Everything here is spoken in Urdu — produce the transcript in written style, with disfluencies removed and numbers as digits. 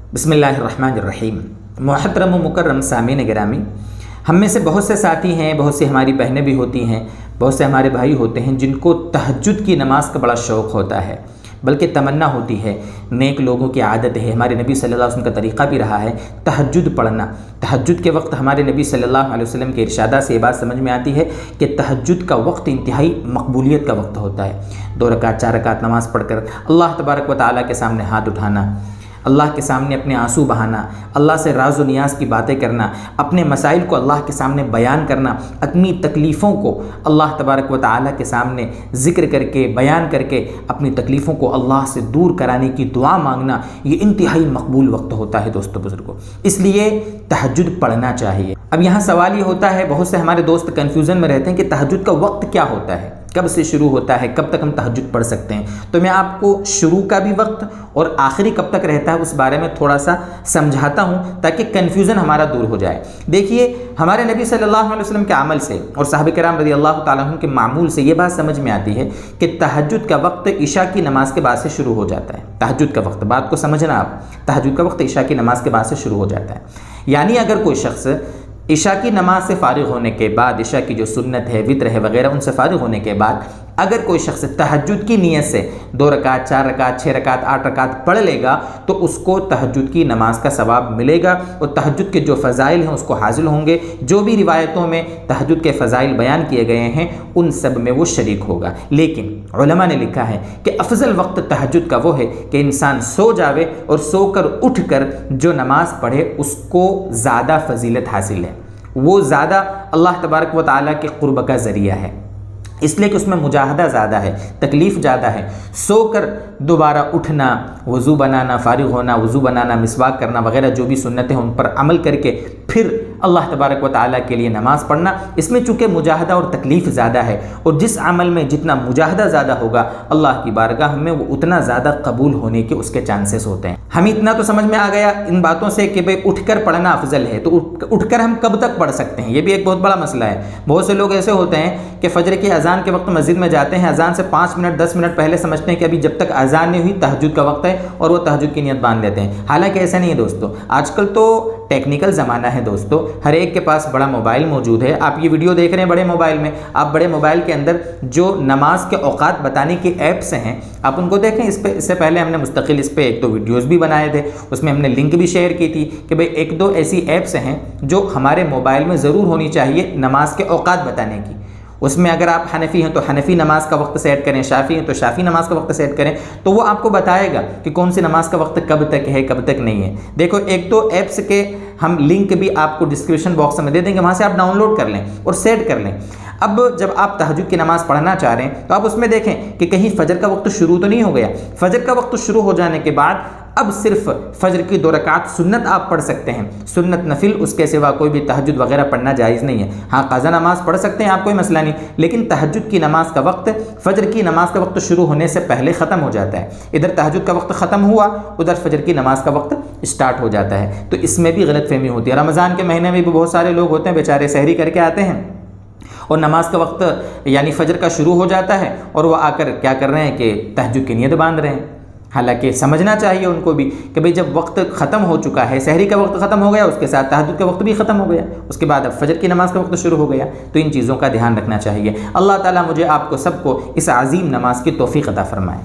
بسم اللہ الرحمن الرحیم۔ محترم و مکرم سامعین گرامی، ہم میں سے بہت سے ساتھی ہیں، بہت سی ہماری بہنیں بھی ہوتی ہیں، بہت سے ہمارے بھائی ہوتے ہیں جن کو تہجد کی نماز کا بڑا شوق ہوتا ہے، بلکہ تمنا ہوتی ہے۔ نیک لوگوں کی عادت ہے، ہمارے نبی صلی اللہ علیہ وسلم کا طریقہ بھی رہا ہے تہجد پڑھنا۔ تہجد کے وقت ہمارے نبی صلی اللہ علیہ وسلم کے ارشادات سے یہ بات سمجھ میں آتی ہے کہ تہجد کا وقت انتہائی مقبولیت کا وقت ہوتا ہے۔ 2 رکعت 4 رکعت نماز پڑھ کر اللہ تبارک و تعالیٰ کے سامنے ہاتھ اٹھانا، اللہ کے سامنے اپنے آنسو بہانا، اللہ سے راز و نیاز کی باتیں کرنا، اپنے مسائل کو اللہ کے سامنے بیان کرنا، اپنی تکلیفوں کو اللہ تبارک و تعالیٰ کے سامنے ذکر کر کے بیان کر کے اپنی تکلیفوں کو اللہ سے دور کرانے کی دعا مانگنا، یہ انتہائی مقبول وقت ہوتا ہے دوستو بزرگوں، اس لیے تہجد پڑھنا چاہیے۔ اب یہاں سوال یہ ہوتا ہے، بہت سے ہمارے دوست کنفیوژن میں رہتے ہیں کہ تہجد کا وقت کیا ہوتا ہے، کب سے شروع ہوتا ہے، کب تک ہم تہجد پڑھ سکتے ہیں؟ تو میں آپ کو شروع کا بھی وقت اور آخری کب تک رہتا ہے اس بارے میں تھوڑا سا سمجھاتا ہوں تاکہ کنفیوژن ہمارا دور ہو جائے۔ دیکھیے، ہمارے نبی صلی اللہ علیہ وسلم کے عمل سے اور صحابہ کرام رضی اللہ تعالیٰ عنہ کے معمول سے یہ بات سمجھ میں آتی ہے کہ تہجد کا وقت عشاء کی نماز کے بعد سے شروع ہو جاتا ہے۔ تہجد کا وقت، بات کو سمجھنا آپ، تہجد کا وقت عشاء کی نماز کے بعد سے شروع ہو جاتا ہے۔ یعنی اگر کوئی شخص عشاء کی نماز سے فارغ ہونے کے بعد، عشاء کی جو سنت ہے، وتر ہے وغیرہ، ان سے فارغ ہونے کے بعد اگر کوئی شخص تہجد کی نیت سے 2 رکعت 4 رکعت 6 رکعت 8 رکعت پڑھ لے گا تو اس کو تہجد کی نماز کا ثواب ملے گا، اور تہجد کے جو فضائل ہیں اس کو حاصل ہوں گے۔ جو بھی روایتوں میں تہجد کے فضائل بیان کیے گئے ہیں ان سب میں وہ شریک ہوگا۔ لیکن علماء نے لکھا ہے کہ افضل وقت تہجد کا وہ ہے کہ انسان سو جاوے اور سو کر اٹھ کر جو نماز پڑھے اس کو زیادہ فضیلت حاصل ہے، وہ زیادہ اللہ تبارک و تعالیٰ کے قرب کا ذریعہ ہے، اس لیے کہ اس میں مجاہدہ زیادہ ہے، تکلیف زیادہ ہے۔ سو کر دوبارہ اٹھنا، وضو بنانا، فارغ ہونا، وضو بنانا، مسواک کرنا وغیرہ جو بھی سنتیں ہیں ان پر عمل کر کے پھر اللہ تبارک و تعالیٰ کے لیے نماز پڑھنا، اس میں چونکہ مجاہدہ اور تکلیف زیادہ ہے، اور جس عمل میں جتنا مجاہدہ زیادہ ہوگا اللہ کی بارگاہ میں وہ اتنا زیادہ قبول ہونے کے اس کے چانسز ہوتے ہیں۔ ہمیں اتنا تو سمجھ میں آ گیا ان باتوں سے کہ بھئی اٹھ کر پڑھنا افضل ہے، تو اٹھ کر ہم کب تک پڑھ سکتے ہیں؟ یہ بھی ایک بہت بڑا مسئلہ ہے۔ بہت سے لوگ ایسے ہوتے ہیں کہ فجر کی اذان کے وقت مسجد میں جاتے ہیں، اذان سے 5 منٹ 10 منٹ پہلے سمجھتے ہیں کہ ابھی جب تک اذان نہیں ہوئی تہجد کا وقت ہے، اور وہ تہجد کی نیت باندھ لیتے ہیں۔ حالانکہ ایسا نہیں ہے دوستو، آج کل تو ٹیکنیکل زمانہ ہے دوستو، ہر ایک کے پاس بڑا موبائل موجود ہے۔ آپ یہ ویڈیو دیکھ رہے ہیں بڑے موبائل میں، آپ بڑے موبائل کے اندر جو نماز کے اوقات بتانے کی ایپس ہیں آپ ان کو دیکھیں۔ اس سے پہلے ہم نے مستقل اس پہ 1-2 ویڈیوز بھی بنائے تھے، اس میں ہم نے لنک بھی شیئر کی تھی کہ بھئی 1-2 ایسی ایپس ہیں جو ہمارے موبائل میں ضرور ہونی چاہیے نماز کے اوقات بتانے کی۔ اس میں اگر آپ حنفی ہیں تو حنفی نماز کا وقت سیٹ کریں، شافعی ہیں تو شافعی نماز کا وقت سیٹ کریں، تو وہ آپ کو بتائے گا کہ کون سی نماز کا وقت کب تک ہے کب تک نہیں ہے۔ دیکھو 1-2 ایپس کے ہم لنک بھی آپ کو ڈسکرپشن باکس میں دے دیں گے، وہاں سے آپ ڈاؤن لوڈ کر لیں اور سیٹ کر لیں۔ اب جب آپ تہجد کی نماز پڑھنا چاہ رہے ہیں تو آپ اس میں دیکھیں کہ کہیں فجر کا وقت شروع تو نہیں ہو گیا۔ فجر کا وقت شروع ہو جانے کے بعد اب صرف فجر کی 2 رکعت سنت آپ پڑھ سکتے ہیں، سنت نفل، اس کے سوا کوئی بھی تہجد وغیرہ پڑھنا جائز نہیں ہے۔ ہاں قضا نماز پڑھ سکتے ہیں آپ، کوئی مسئلہ نہیں، لیکن تہجد کی نماز کا وقت فجر کی نماز کا وقت شروع ہونے سے پہلے ختم ہو جاتا ہے۔ ادھر تہجد کا وقت ختم ہوا، ادھر فجر کی نماز کا وقت اسٹارٹ ہو جاتا ہے، تو اس میں بھی غلط فہمی ہوتی ہے۔ رمضان کے مہینے میں بھی بہت سارے لوگ ہوتے ہیں بیچارے سحری کر کے آتے ہیں اور نماز کا وقت یعنی فجر کا شروع ہو جاتا ہے اور وہ آ کر کیا کر رہے ہیں کہ تہجد کی نیت باندھ رہے ہیں۔ حالانکہ سمجھنا چاہیے ان کو بھی کہ بھئی جب وقت ختم ہو چکا ہے، سحری کا وقت ختم ہو گیا، اس کے ساتھ تہجد کا وقت بھی ختم ہو گیا، اس کے بعد اب فجر کی نماز کا وقت شروع ہو گیا، تو ان چیزوں کا دھیان رکھنا چاہیے۔ اللہ تعالیٰ مجھے آپ کو سب کو اس عظیم نماز کی توفیق عطا فرمائے۔